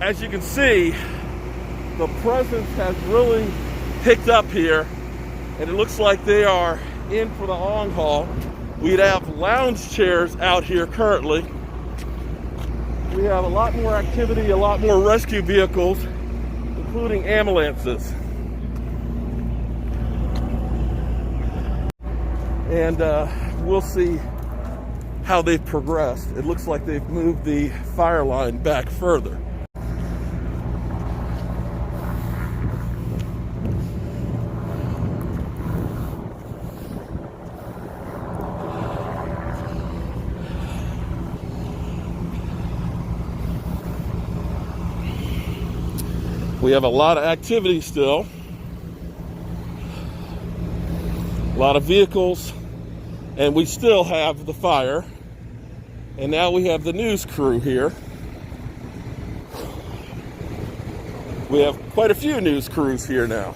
as you can see, the presence has really picked up here, and it looks like they are in for the long haul. We'd have lounge chairs out here currently. We have a lot more activity, a lot more rescue vehicles, including ambulances. And we'll see how they've progressed. It looks like they've moved the fire line back further. We have a lot of activity still, a lot of vehicles, and we still have the fire. And now we have the news crew here. We have quite a few news crews here now.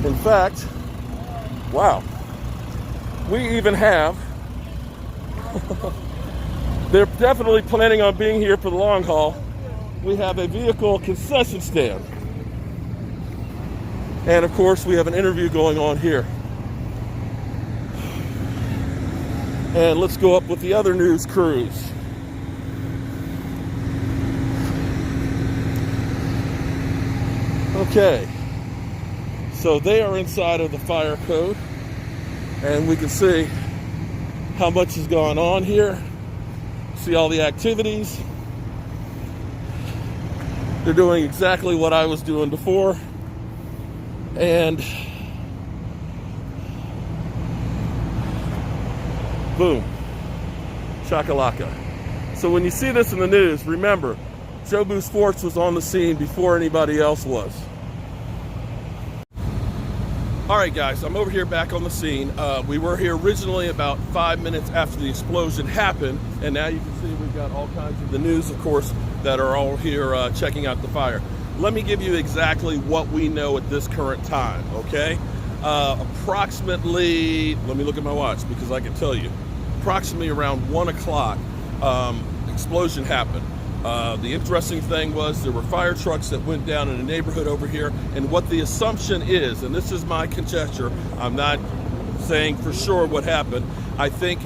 In fact, wow, we even have they're definitely planning on being here for the long haul. We have a vehicle concession stand. And of course, we have an interview going on here. And let's go up with the other news crews. Okay. So they are inside of the fire code. And we can see how much has gone on here. See all the activities. They're doing exactly what I was doing before. And boom, shakalaka. So when you see this in the news, remember, Jobu Sports was on the scene before anybody else was. All right, guys, I'm over here back on the scene. We were here originally about 5 minutes after the explosion happened, and now you can see we've got all kinds of the news, of course, that are all here checking out the fire. Let me give you exactly what we know at this current time, okay? Approximately, let me look at my watch because I can tell you, approximately around 1 o'clock, explosion happened. The interesting thing was there were fire trucks that went down in a neighborhood over here, and what the assumption is, and this is my conjecture, I'm not saying for sure what happened. I think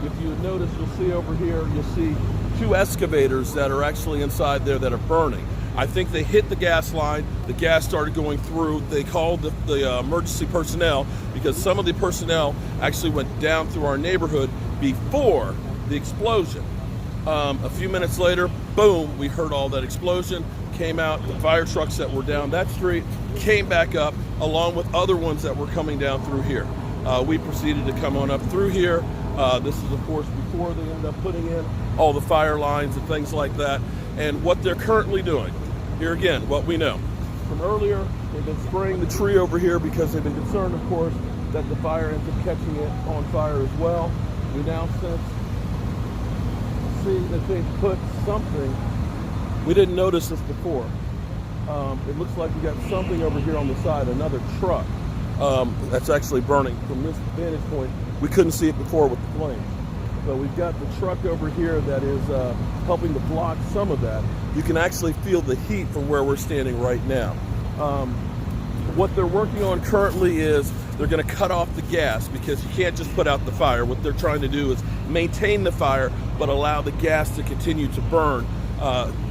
if you notice, you'll see over here, you'll see 2 excavators that are actually inside there that are burning. I think they hit the gas line, the gas started going through, they called the emergency personnel because some of the personnel actually went down through our neighborhood before the explosion. A few minutes later, boom, we heard all that explosion, came out, the fire trucks that were down that street came back up along with other ones that were coming down through here. We proceeded to come on up through here. This is, of course, before they ended up putting in all the fire lines and things like that. And what they're currently doing, here again, what we know. From earlier, they've been spraying the tree over here because they've been concerned, of course, that the fire ends up catching it on fire as well. We now see that they put something. We didn't notice this before. It looks like we got something over here on the side, another truck that's actually burning. From this vantage point, we couldn't see it before with the flames. So we've got the truck over here that is helping to block some of that. You can actually feel the heat from where we're standing right now. What they're working on currently is they're going to cut off the gas because you can't just put out the fire. What they're trying to do is maintain the fire, but allow the gas to continue to burn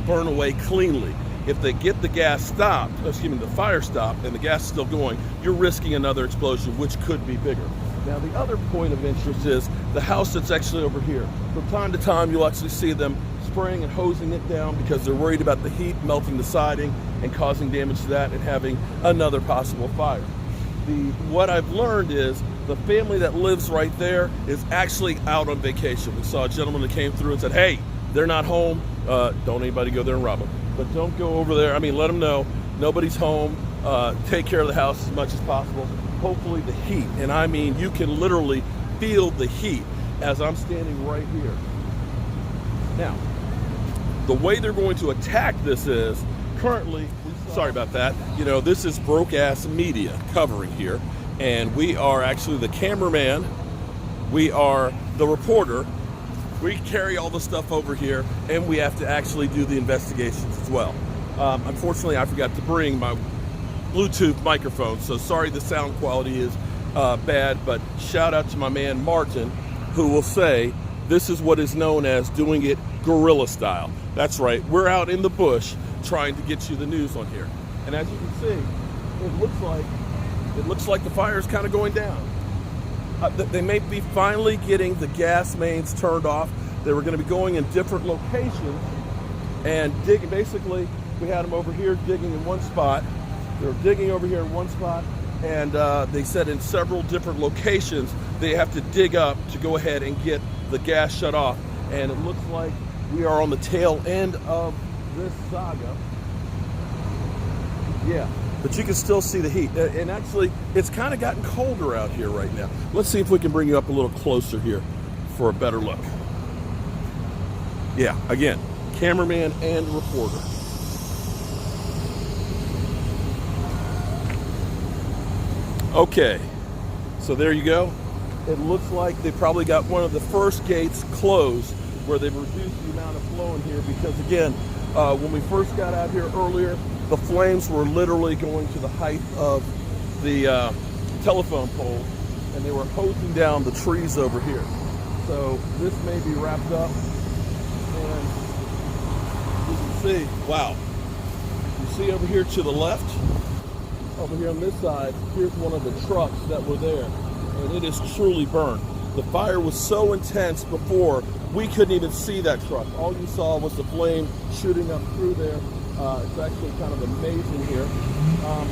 away cleanly. If they get the gas stopped, the fire stopped, and the gas is still going, you're risking another explosion, which could be bigger. Now, the other point of interest is the house that's actually over here. From time to time, you'll actually see them spraying and hosing it down because they're worried about the heat melting the siding and causing damage to that and having another possible fire. What I've learned is the family that lives right there is actually out on vacation. We saw a gentleman that came through and said, hey, they're not home. Don't anybody go there and rob them. But don't go over there. I mean, let them know nobody's home. Take care of the house as much as possible. Hopefully the heat, and I mean, you can literally feel the heat as I'm standing right here. Now, the way they're going to attack this is currently, sorry about that, this is broke-ass media covering here, and we are actually the cameraman We are the reporter. We carry all the stuff over here, and we have to actually do the investigations as well. Unfortunately, I forgot to bring my Bluetooth microphone, so sorry the sound quality is bad, but shout out to my man Martin, who will say this is what is known as doing it guerrilla style. That's right, we're out in the bush trying to get you the news on here. And as you can see, it looks like the fire is kind of going down. They may be finally getting the gas mains turned off. They were going to be going in different locations and digging. Basically, we had them over here digging in one spot. They were digging over here in one spot, and they said in several different locations they have to dig up to go ahead and get the gas shut off. And it looks like we are on the tail end of this saga. Yeah. But you can still see the heat. And actually, it's kind of gotten colder out here right now. Let's see if we can bring you up a little closer here for a better look. Yeah, again, cameraman and reporter. Okay, so there you go. It looks like they probably got one of the first gates closed where they've reduced the amount of flow in here because, again, when we first got out here earlier, the flames were literally going to the height of the telephone pole, and they were hosing down the trees over here. So this may be wrapped up, and you can see, wow. You see over here to the left, over here on this side, here's one of the trucks that were there, and it is truly burned. The fire was so intense before, we couldn't even see that truck. All you saw was the flame shooting up through there. It's actually kind of amazing here.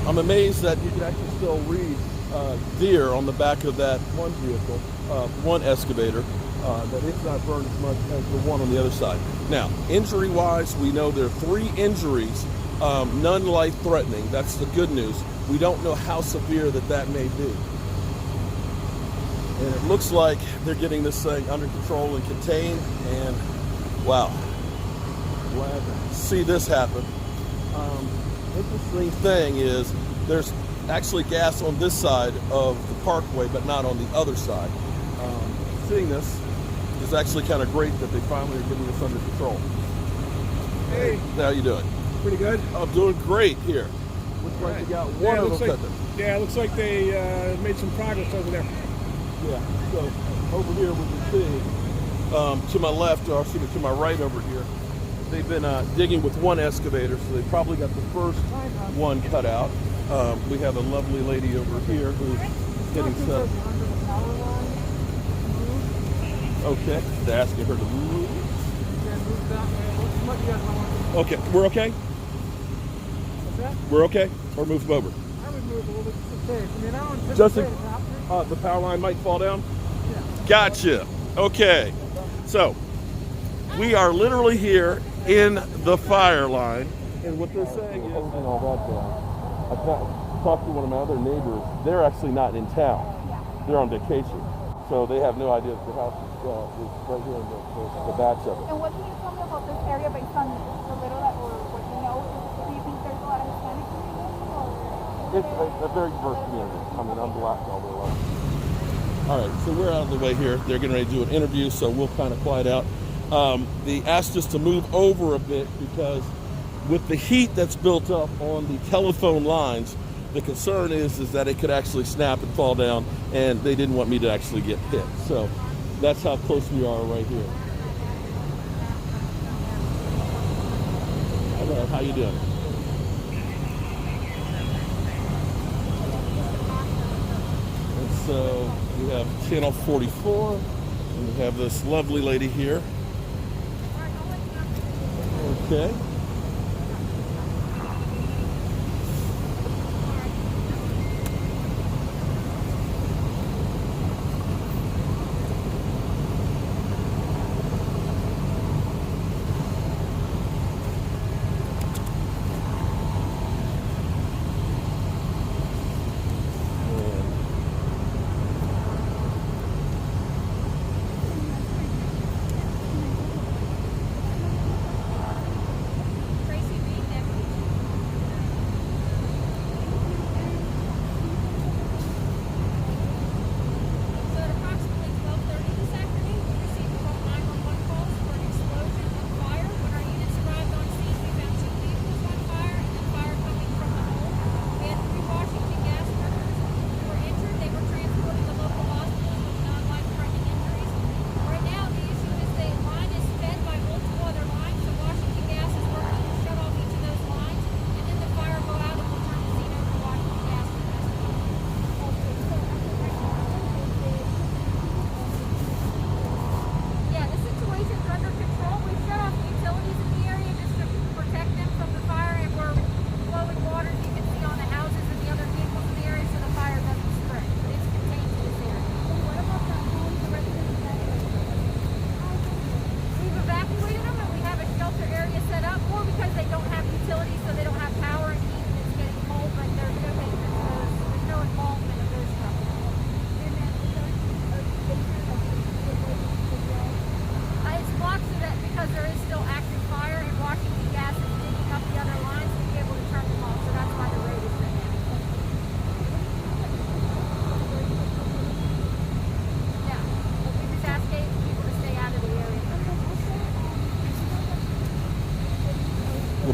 I'm amazed that you can actually still read deer on the back of that one vehicle, one excavator, that it's not burned as much as the one on the other side. Now, injury-wise, we know there are 3 injuries, none life-threatening. That's the good news. We don't know how severe that may be. And it looks like they're getting this thing under control and contained, and wow. Glad to see this happen. Interesting thing is there's actually gas on this side of the parkway, but not on the other side. Seeing this is actually kind of great that they finally are getting this under control. Hey, how you doing? Pretty good. I'm doing great here. Looks like they got one of them. Yeah, it looks like they made some progress over there. Yeah. So over here we can see to my left, or excuse me, to my right over here. They've been digging with one excavator, so they probably got the first one cut out. We have a lovely lady over here who's getting set. Okay, they're asking her to move. Okay, we're okay? What's that? We're okay? Or move over? I would move a little bit to the I mean, I don't Just anticipate the power line might fall down? Yeah. Gotcha. Okay. So, we are literally here in the fire line, and what they're saying is holding all that down. I talked to one of my other neighbors. They're actually not in town. They're on vacation, so they have no idea that the house is right here in the batch of it. And what can you tell me about this area based on the little that or what you know? Do you think there's a lot of Hispanic community? It's a very diverse community. I mean, I'm black all day long. All right, so we're out of the way here. They're getting ready to do an interview, so we'll kind of quiet out. They asked us to move over a bit because with the heat that's built up on the telephone lines, the concern is that it could actually snap and fall down, and they didn't want me to actually get hit. So that's how close we are right here. All right, how you doing? And so we have channel 44, and we have this lovely lady here. Okay.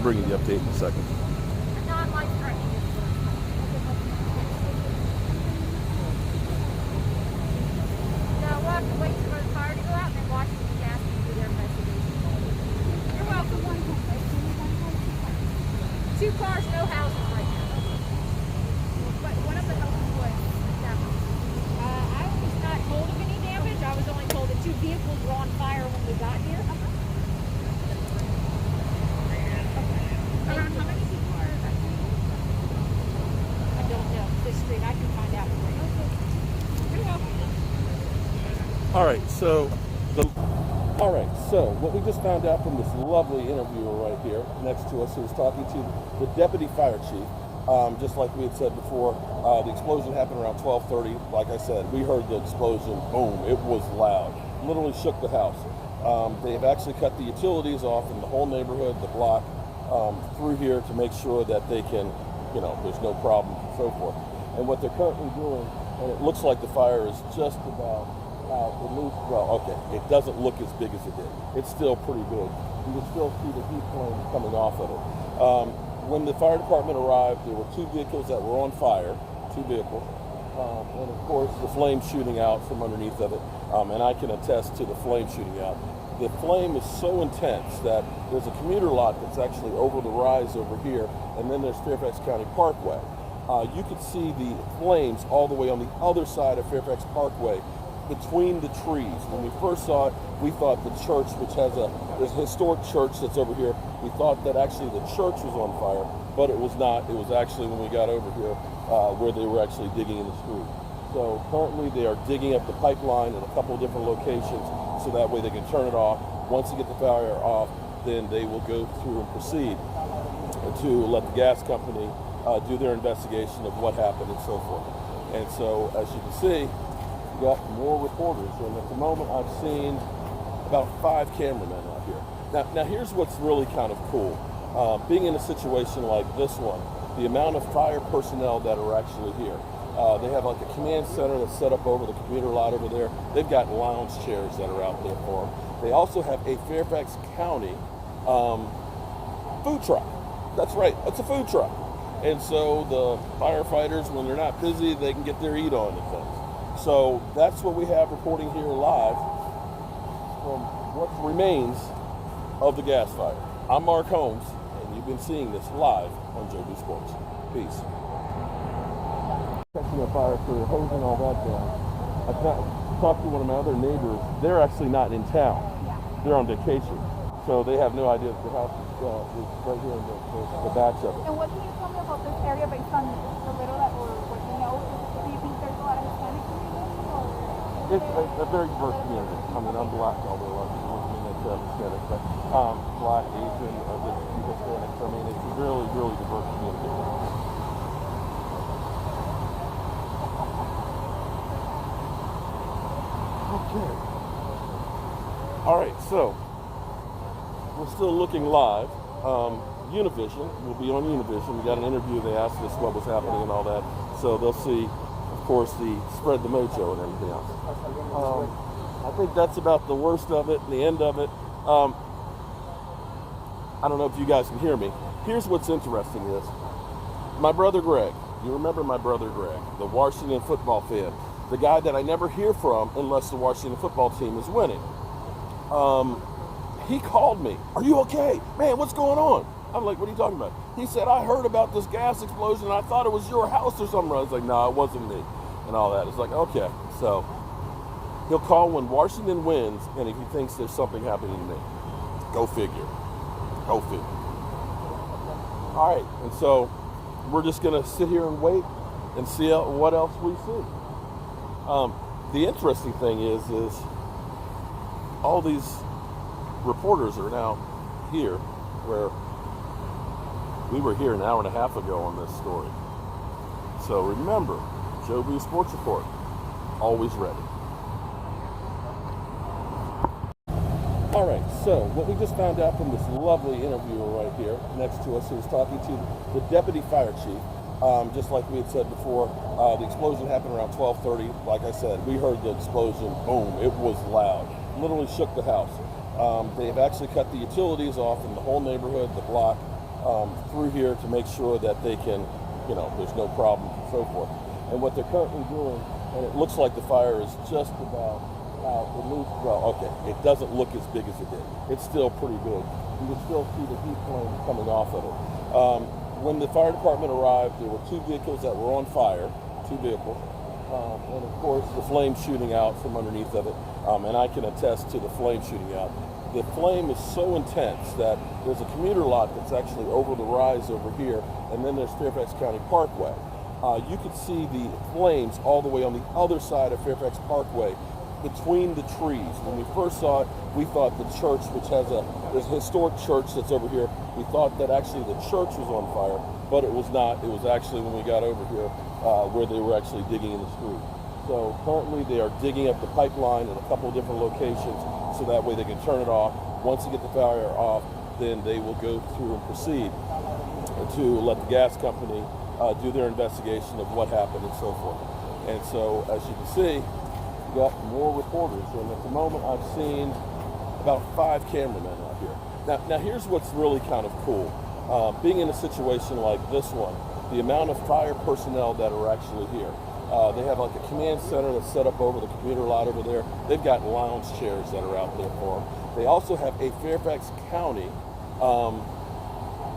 bring you the update in a second. Non-life threatening is the No, we'll have to wait for the fire to go out and then Washington Gas can do their investigation. You're welcome. Two cars, no houses right now. But one of the houses was damaged. I was not told of any damage. I was only told that two vehicles were on fire when we got here. Around how many people are affected? I don't know this street. I can find out for you. You're welcome. All right, so what we just found out from this lovely interviewer right here next to us, who was talking to the deputy fire chief, just like we had said before, the explosion happened around 12:30. Like I said, we heard the explosion, boom, it was loud, literally shook the house. They've actually cut the utilities off in the whole neighborhood, the block, through here to make sure that they can, there's no problems and so forth. And what they're currently doing, and it looks like the fire is just about out, at least, well, okay, it doesn't look as big as it did. It's still pretty big. You can still see the heat flames coming off of it. When the fire department arrived, there were two vehicles that were on fire, two vehicles, and of course the flame shooting out from underneath of it, and I can attest to the flame shooting out. The flame is so intense that there's a commuter lot that's actually over the rise over here, and then there's Fairfax County Parkway. You could see the flames all the way on the other side of Fairfax Parkway, between the trees. When we first saw it, we thought the church, which has there's a historic church that's over here, we thought that actually the church was on fire, but it was not. It was actually when we got over here where they were actually digging in the street. So currently they are digging up the pipeline in a couple of different locations so that way they can turn it off. Once they get the fire off, then they will go through and proceed to let the gas company do their investigation of what happened and so forth. And so, as you can see, got more reporters, and at the moment I've seen about 5 cameramen out here. Now here's what's really kind of cool. Being in a situation like this one, the amount of fire personnel that are actually here. They have like a command center that's set up over the commuter lot over there. They've got lounge chairs that are out there for them. They also have a Fairfax County food truck. That's right, it's a food truck. And so the firefighters, when they're not busy, they can get their eat on and things. So that's what we have reporting here live from what remains of the gas fire. I'm Mark Holmes, and you've been seeing this live on Joe B Sports. Peace. Catching a fire through hosing all that down. I talked to one of my other neighbors. They're actually not in town. They're on vacation. So they have no idea that the house is right here in the batch of it. And what can you tell me about this area based on the little that or what you know? Do you think there's a lot of Hispanic community? Or It's a very diverse community. I mean, I'm black, although I mean it's Hispanic, but black, Asian, Hispanic. I mean, it's a really, really diverse community. Okay. All right, so we're still looking live. Univision, we'll be on Univision. We got an interview. They asked us what was happening and all that. So they'll see, of course, the spread the mojo and everything else. I think that's about the worst of it, the end of it. I don't know if you guys can hear me. Here's what's interesting is, my brother Greg, you remember my brother Greg, the Washington football fan, the guy that I never hear from unless the Washington football team is winning. He called me, "Are you okay? Man, what's going on?" I'm like, "What are you talking about?" He said, "I heard about this gas explosion and I thought it was your house or something." I was like, "No, it wasn't me," and all that. It's like, okay. So he'll call when Washington wins, and if he thinks there's something happening to me. Go figure. Go figure. All right, and so we're just going to sit here and wait and see what else we see. The interesting thing is all these reporters are now here where we were here an hour and a half ago on this story. So remember, Joe B Sports Report, always ready. All right, so what we just found out from this lovely interviewer right here next to us, who was talking to the deputy fire chief, just like we had said before, the explosion happened around 12:30. Like I said, we heard the explosion, boom, it was loud, literally shook the house. They've actually cut the utilities off in the whole neighborhood, the block, through here to make sure that they can, there's no problems and so forth. And what they're currently doing, and it looks like the fire is just about out, at least, well, okay, it doesn't look as big as it did. It's still pretty big. You can still see the heat flames coming off of it. When the fire department arrived, there were 2 vehicles that were on fire, 2 vehicles. And of course, the flame shooting out from underneath of it. And I can attest to the flame shooting out. The flame is so intense that there's a commuter lot that's actually over the rise over here, and then there's Fairfax County Parkway. You could see the flames all the way on the other side of Fairfax Parkway between the trees. When we first saw it, we thought the church, which there's a historic church that's over here, we thought that actually the church was on fire, but it was not. It was actually when we got over here where they were actually digging in the street. So currently they are digging up the pipeline in a couple of different locations so that way they can turn it off. Once they get the fire off, then they will go through and proceed to let the gas company do their investigation of what happened and so forth. And so, as you can see, we got more reporters, and at the moment I've seen about 5 cameramen out here. Now here's what's really kind of cool. Being in a situation like this one, the amount of fire personnel that are actually here. They have like a command center that's set up over the commuter lot over there. They've got lounge chairs that are out there for them. They also have a Fairfax County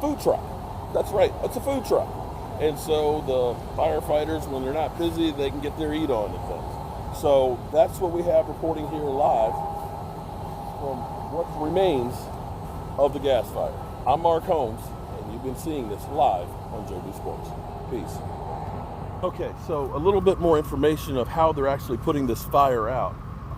food truck. That's right, it's a food truck. And so the firefighters, when they're not busy, they can get their eat on and things. So that's what we have reporting here live from what remains of the gas fire. I'm Mark Holmes, and you've been seeing this live on Joe Blue Sports. Peace. Okay, so a little bit more information of how they're actually putting this fire out.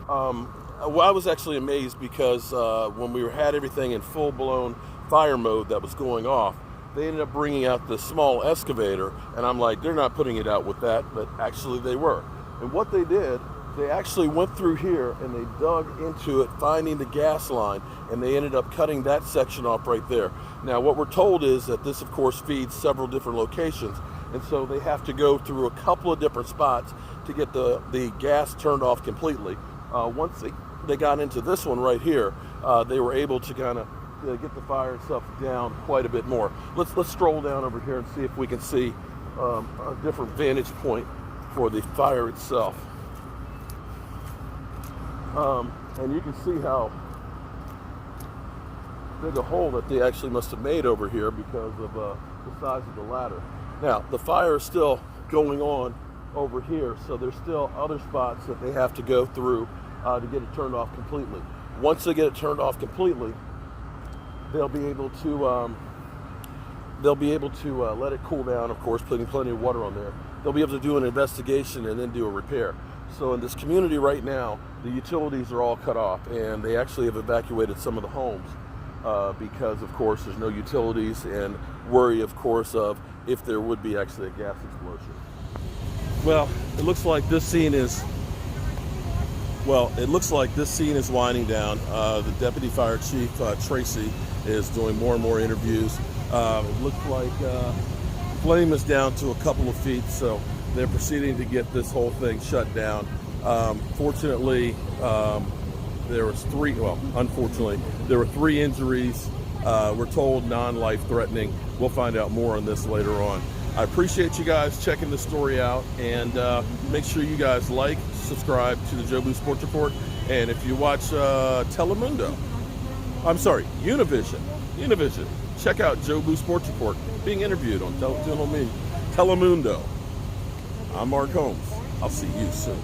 Well, I was actually amazed because when we had everything in full-blown fire mode that was going off, they ended up bringing out the small excavator, and I'm like, they're not putting it out with that, but actually they were. And what they did, they actually went through here and they dug into it, finding the gas line, and they ended up cutting that section off right there. Now, what we're told is that this, of course, feeds several different locations, and so they have to go through a couple of different spots to get the gas turned off completely. Once they got into this one right here, they were able to kind of get the fire itself down quite a bit more. Let's stroll down over here and see if we can see a different vantage point for the fire itself. And you can see how big a hole that they actually must have made over here because of the size of the ladder. Now, the fire is still going on over here, so there's still other spots that they have to go through to get it turned off completely. Once they get it turned off completely, they'll be able to let it cool down, of course, putting plenty of water on there. They'll be able to do an investigation and then do a repair. So in this community right now, the utilities are all cut off, and they actually have evacuated some of the homes because, of course, there's no utilities, and worry, of course, of if there would be actually a gas explosion. Well, it looks like this scene is winding down. The Deputy Fire Chief, Tracy, is doing more and more interviews. It looks like flame is down to a couple of feet, so they're proceeding to get this whole thing shut down. Fortunately, unfortunately, there were 3 injuries. We're told non-life threatening. We'll find out more on this later on. I appreciate you guys checking the story out, and make sure you guys like, subscribe to the Joe Blue Sports Report, and if you watch Univision, check out Joe Blue Sports Report being interviewed on Telemundo. I'm Mark Holmes. I'll see you soon.